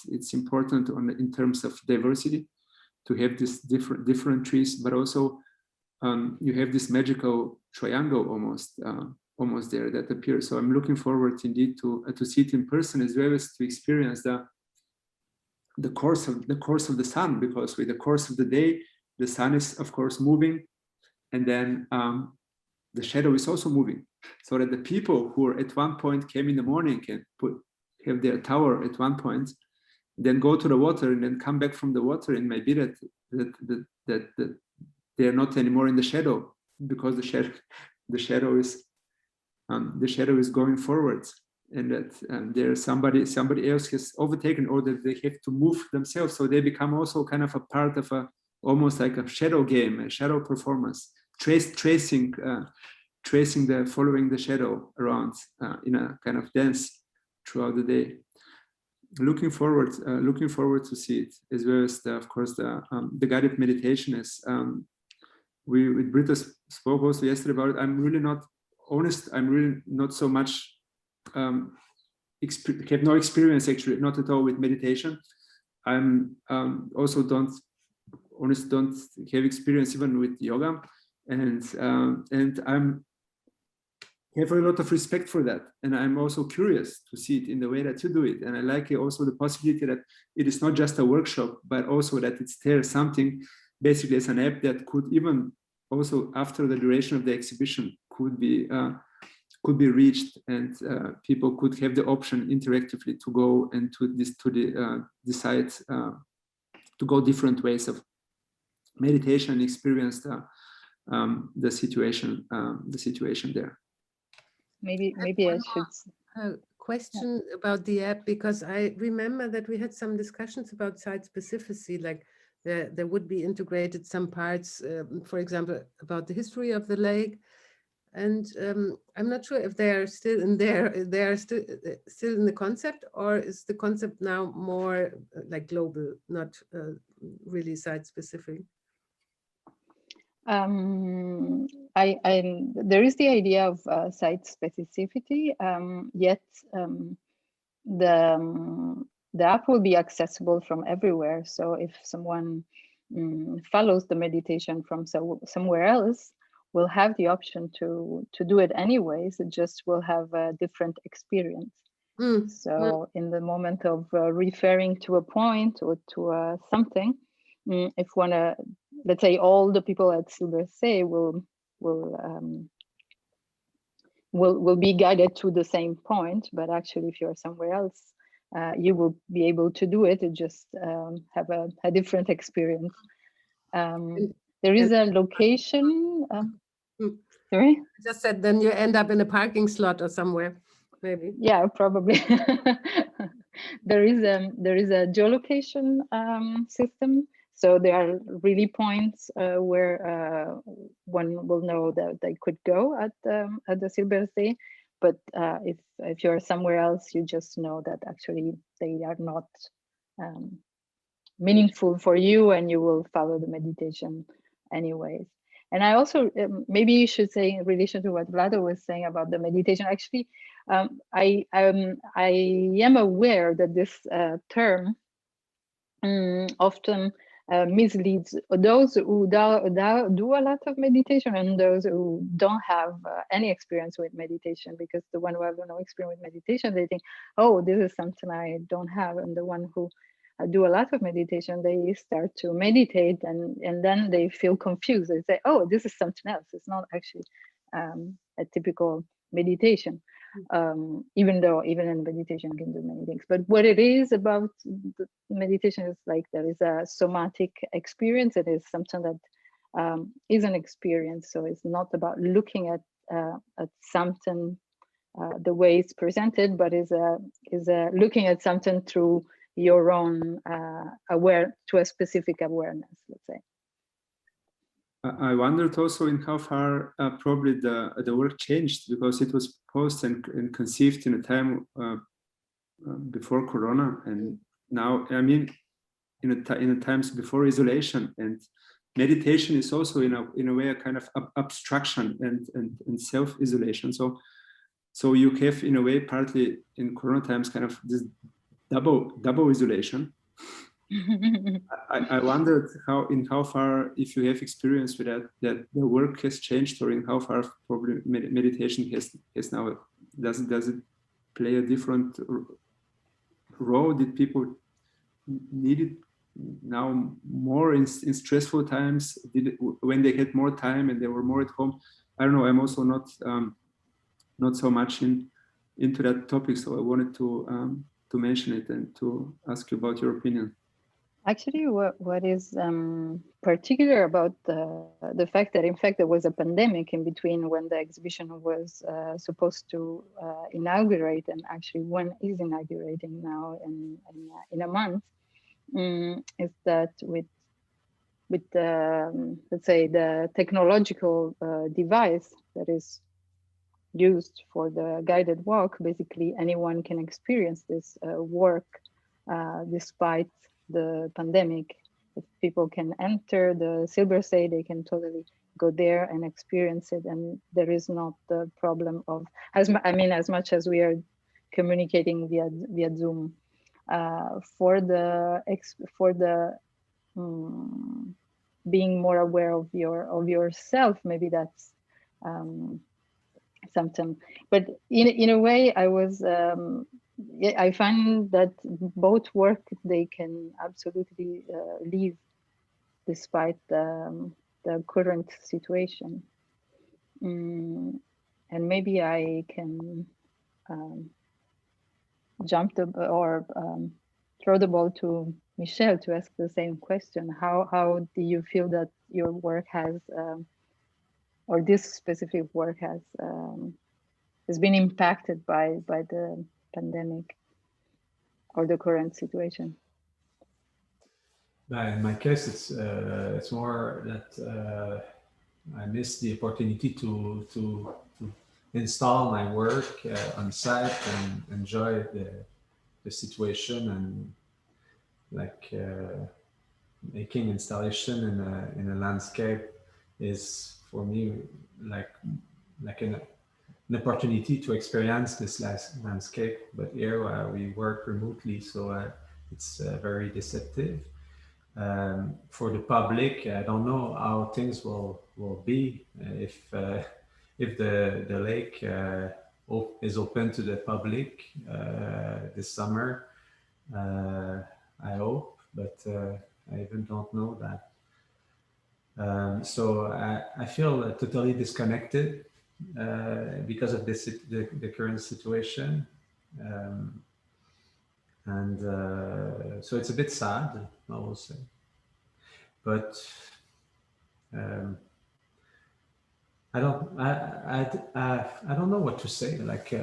it's important in terms of diversity to have these different trees, but also you have this magical triangle almost there that appears. So I'm looking forward indeed to see it in person, as well as to experience the course of the sun, because with the course of the day, the sun is of course moving, and then the shadow is also moving, so that the people who at one point came in the morning can have their tower at one point, then go to the water and then come back from the water, and maybe that they are not anymore in the shadow, because the shadow is going forwards, and that there's somebody else has overtaken, or that they have to move themselves, so they become also kind of a part of almost like a shadow game, a shadow performance, tracing following the shadow around in a kind of dance throughout the day. Looking forward to see it, as well as of course the guided meditation. As we with Britta spoke also yesterday about it, I'm really not so much have no experience, actually, not at all, with meditation. I'm also don't have experience even with yoga, and have a lot of respect for that, and I'm also curious to see it in the way that you do it. And I like also the possibility that it is not just a workshop, but also that it's there something basically as an app that could even also after the duration of the exhibition could be reached, and people could have the option interactively to go and decide to go different ways of meditation and experience the situation there. Maybe I should. A question about the app, because I remember that we had some discussions about site specificity, like there would be integrated some parts, for example, about the history of the lake. And I'm not sure if they are still in there. They are still in the concept, or is the concept now more like global, not really site specific? There is the idea of site specificity, yet the app will be accessible from everywhere. So if someone follows the meditation from somewhere else, will have the option to do it anyways. It just will have a different experience. So in the moment of referring to a point or to something, if one, let's say all the people at Silbersee will be guided to the same point, but actually if you're somewhere else, you will be able to do it. It just have a different experience. There is a location. Sorry? I just said then you end up in a parking slot or somewhere, maybe. Yeah, probably. There is a geolocation system. So there are really points where one will know that they could go at the Silbersee. But if you're somewhere else, you just know that actually they are not meaningful for you, and you will follow the meditation anyways. And I also, maybe you should say in relation to what Vlado was saying about the meditation, actually, I am aware that this term often misleads those who do a lot of meditation and those who don't have any experience with meditation, because the one who have no experience with meditation, they think, oh, this is something I don't have. And the one who do a lot of meditation, they start to meditate and then they feel confused. They say, oh, this is something else. It's not actually a typical meditation. Even though even in meditation you can do many things, but what it is about the meditation is like there is a somatic experience. It is something that is an experience. So it's not about looking at something the way it's presented, but is looking at something through your own to a specific awareness, let's say. I wondered also in how far probably the work changed, because it was posed and conceived in a time before Corona, and now, I mean, in the times before isolation. And meditation is also in a way a kind of abstraction and self-isolation. So you have in a way partly in Corona times kind of this double isolation. I wondered in how far, if you have experience with that the work has changed, or in how far probably meditation has now, does it play a different role? Did people need it now more in stressful times? When they had more time and they were more at home? I don't know. I'm also not so much into that topic, so I wanted to mention it and to ask you about your opinion. Actually, what is particular about the fact that in fact there was a pandemic in between when the exhibition was supposed to inaugurate, and actually one is inaugurating now in a month, is that with the let's say the technological device that is used for the guided walk, basically anyone can experience this work despite the pandemic. If people can enter the Silbersee, they can totally go there and experience it, and there is not the problem of as much as we are communicating via Zoom. For the being more aware of yourself, maybe that's sometimes. But in a way, I was I find that both work they can absolutely live despite the current situation. And maybe I can jump or throw the ball to Michel to ask the same question. How do you feel that your work has, or this specific work has been impacted by the pandemic or the current situation? In my case, it's more that I miss the opportunity to install my work on site and enjoy the situation, and like making installation in a landscape is for me like an opportunity to experience this landscape. But here we work remotely, so it's very deceptive. For the public, I don't know how things will be if the lake is open to the public this summer. I hope, but I even don't know that. So I feel totally disconnected because of the current situation. And so it's a bit sad, I will say. But I don't know what to say. Like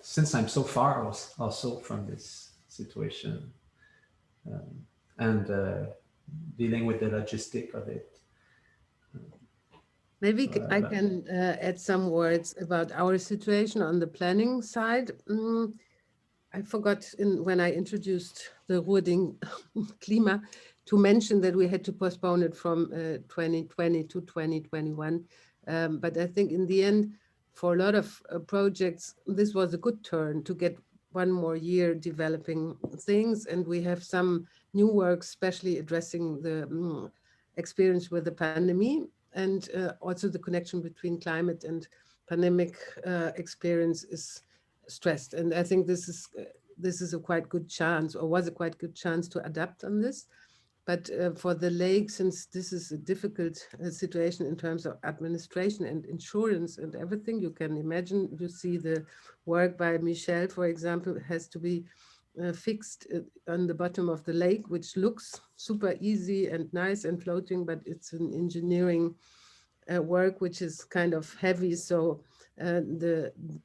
since I'm so far also from this situation, and dealing with the logistic of it. Maybe I can add some words about our situation on the planning side. I forgot when I introduced the Ruhr Ding Klima to mention that we had to postpone it from 2020 to 2021. But I think in the end, for a lot of projects, this was a good turn to get one more year developing things. And we have some new work, especially addressing the experience with the pandemic, and also the connection between climate and pandemic experience is stressed. And I think this is a quite good chance, or was a quite good chance, to adapt on this. But for the lake, since this is a difficult situation in terms of administration and insurance and everything, you can imagine, you see the work by Michel, for example, has to be fixed on the bottom of the lake, which looks super easy and nice and floating, but it's an engineering work which is kind of heavy. So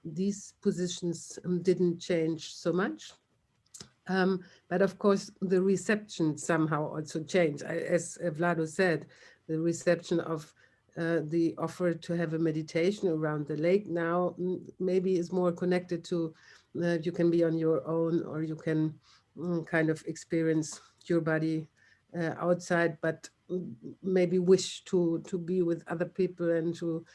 these positions didn't change so much. But of course, the reception somehow also changed. As Vlado said, the reception of the offer to have a meditation around the lake now maybe is more connected to you can be on your own, or you can kind of experience your body outside, but maybe wish to be with other people and to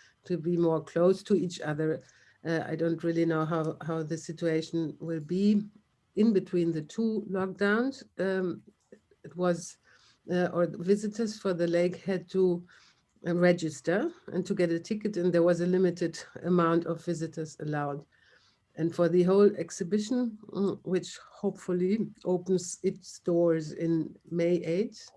be more close to each other. I don't really know how the situation will be in between the two lockdowns. It was, or the visitors for the lake had to register and to get a ticket, and there was a limited amount of visitors allowed. And for the whole exhibition, which hopefully opens its doors in May 8th,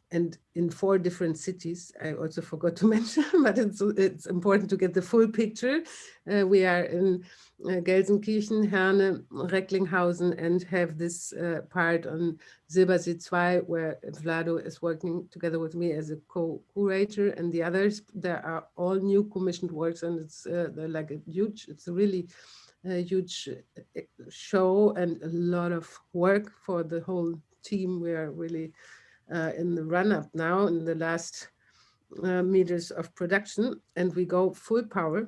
and in 4 different cities, I also forgot to mention, but it's important to get the full picture. We are in Gelsenkirchen, Herne, Recklinghausen, and have this part on Silbersee II, where Vlado is working together with me as a co-curator, and the others, there are all new commissioned works, and it's like it's a really huge show and a lot of work for the whole team. We are really in the run-up now, in the last meters of production, and we go full power.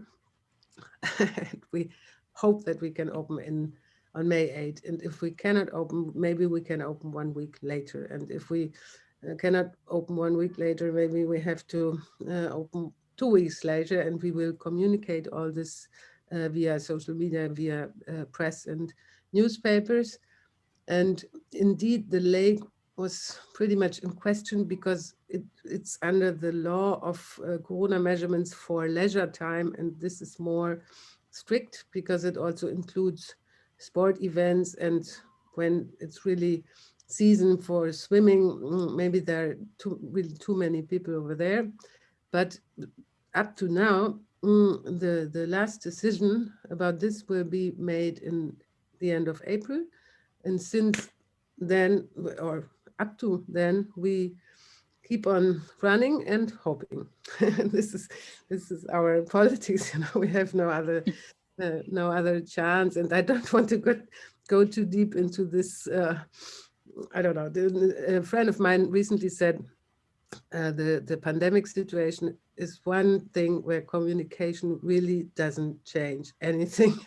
And we hope that we can open on May 8th. And if we cannot open, maybe we can open 1 week later. And if we cannot open 1 week later, maybe we have to open 2 weeks later, and we will communicate all this via social media, via press and newspapers. And indeed, the lake was pretty much in question because it's under the law of Corona measurements for leisure time, and this is more strict because it also includes sport events, and when it's really season for swimming, maybe there are really too many people over there. But up to now, the last decision about this will be made in the end of April. And since then, or up to then, we keep on running and hoping. This is our politics, we have no other chance. And I don't want to go too deep into this. I don't know. A friend of mine recently said the pandemic situation is one thing where communication really doesn't change anything.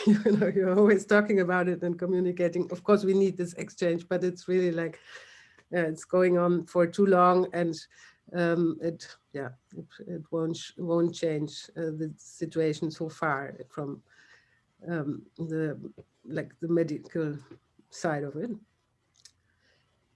You're always talking about it and communicating. Of course, we need this exchange, but it's really like it's going on for too long, and it won't change the situation so far from the medical side of it.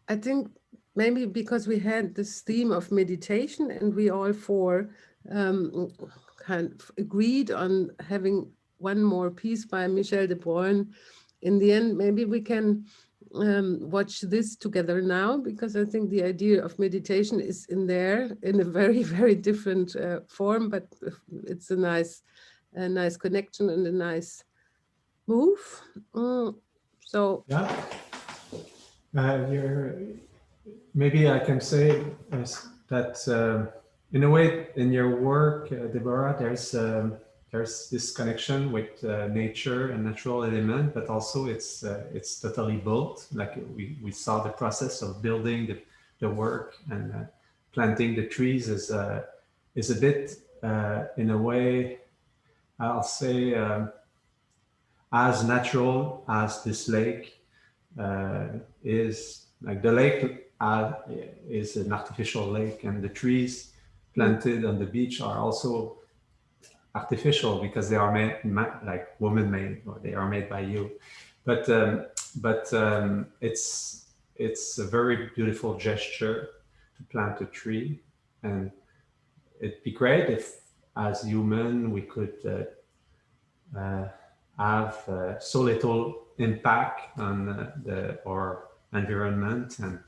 I think maybe because we had this theme of meditation, and we all four kind of agreed on having one more piece by Michel de Broin. In the end, maybe we can watch this together now, because I think the idea of meditation is in there in a very, very different form, but it's a nice connection and a nice move. So yeah. Maybe I can say that in a way, in your work, Deborah, there's this connection with nature and natural element, but also it's totally built. Like we saw the process of building the work, and planting the trees is a bit in a way, I'll say, as natural as this lake is. Like the lake is an artificial lake, and the trees planted on the beach are also artificial because they are made like woman-made, or they are made by you. But it's a very beautiful gesture to plant a tree, and it'd be great if, as human, we could have so little impact on our environment, and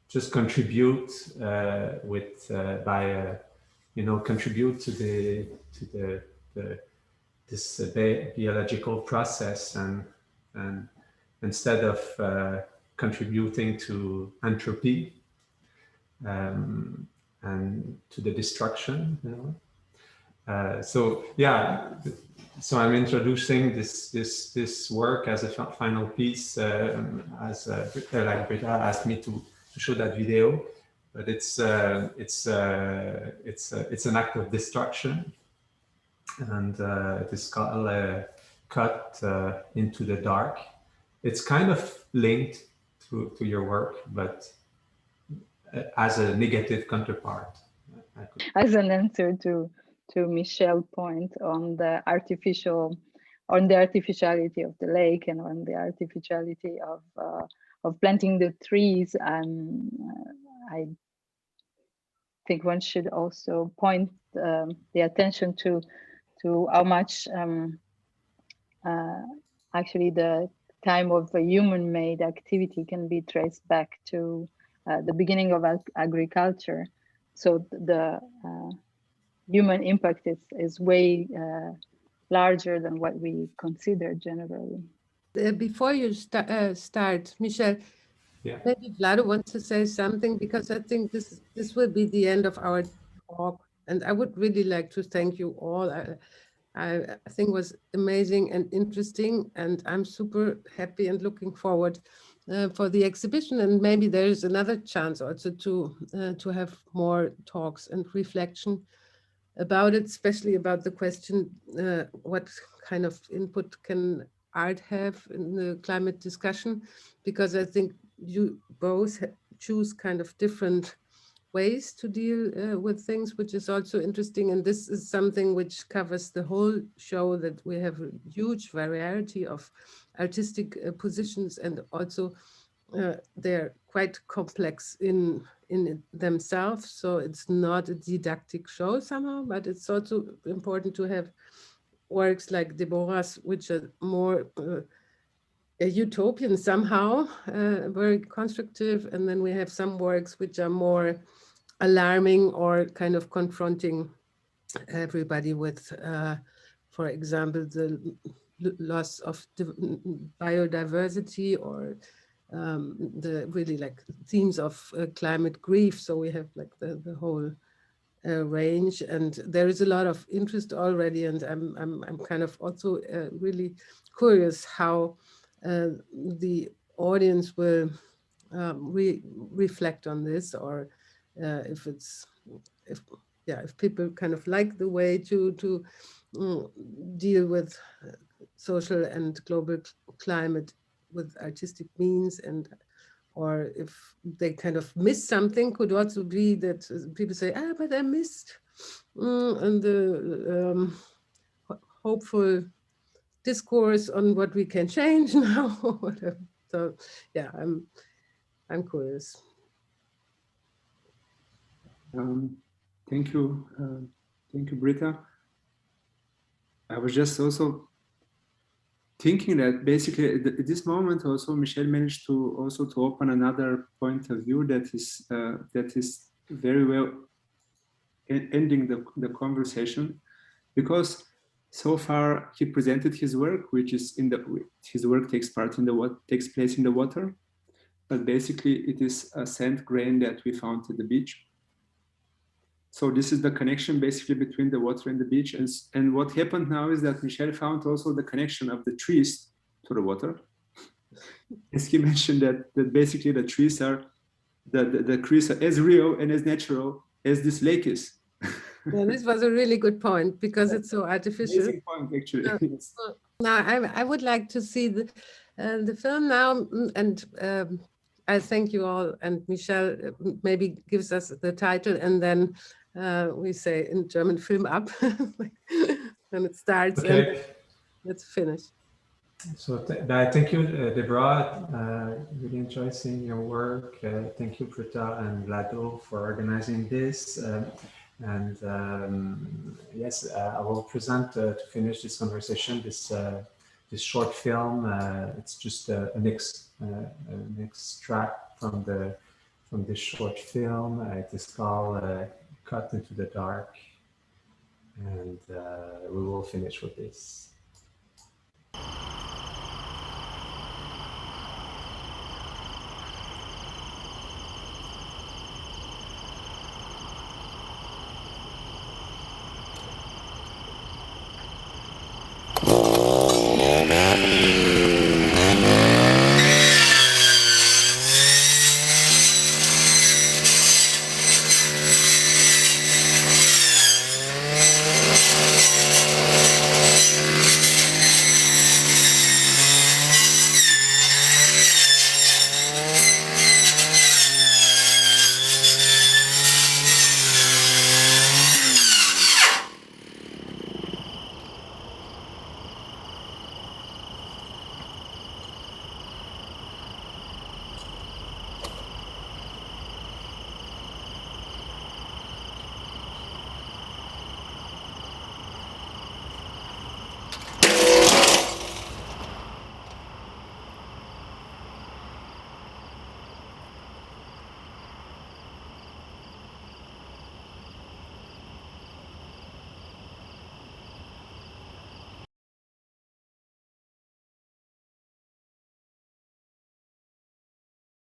just contribute contribute to this biological process, and instead of contributing to entropy and to the destruction, So I'm introducing this work as a final piece, as Britta asked me to show that video, but it's an act of destruction, and it is called Cut into the Dark. It's kind of linked to your work, but as a negative counterpart. As an answer to Michel's point on the artificiality of the lake, and on the artificiality of planting the trees, I think one should also point the attention to how much actually the time of a human-made activity can be traced back to the beginning of agriculture. So the human impact is way larger than what we consider generally. Before you start, Michel, maybe Vlado wants to say something, because I think this will be the end of our talk, and I would really like to thank you all. I think it was amazing and interesting, and I'm super happy and looking forward for the exhibition, and maybe there is another chance also to have more talks and reflection about it, especially about the question, what kind of input can art have in the climate discussion, because I think you both choose kind of different ways to deal with things, which is also interesting. And this is something which covers the whole show, that we have a huge variety of artistic positions, and also they're quite complex in themselves. So it's not a didactic show somehow, but it's also important to have works like Deborah's, which are more utopian somehow, very constructive. And then we have some works which are more alarming or kind of confronting everybody with, for example, the loss of biodiversity, or the really like themes of climate grief. So we have like the whole range, and there is a lot of interest already, and I'm kind of also really curious how the audience will reflect on this, or if people kind of like the way to deal with social and global climate with artistic means, and or if they kind of miss something. Could also be that people say, but I missed and the hopeful discourse on what we can change now. Whatever. So yeah, I'm curious. Thank you, Britta. I was just also thinking that basically at this moment also Michel managed to open another point of view that is very well ending the conversation, because so far he presented his work, which is his work takes place in the water, but basically it is a sand grain that we found at the beach. So this is the connection basically between the water and the beach. And what happened now is that Michel found also the connection of the trees to the water. As he mentioned that basically the trees are as real and as natural as this lake is. Yeah, this was a really good point, because it's so artificial. Amazing point, actually. Yes. Now I would like to see the film now, and I thank you all, and Michel maybe gives us the title, and then we say in German "Film ab," and it starts. Okay. And let's finish. So thank you, Deborah. Really enjoy seeing your work. Thank you, Britta and Vlado, for organizing this. Yes, I will present to finish this conversation this short film. It's just an extract from this short film. It is called "Cut into the Dark," and we will finish with this.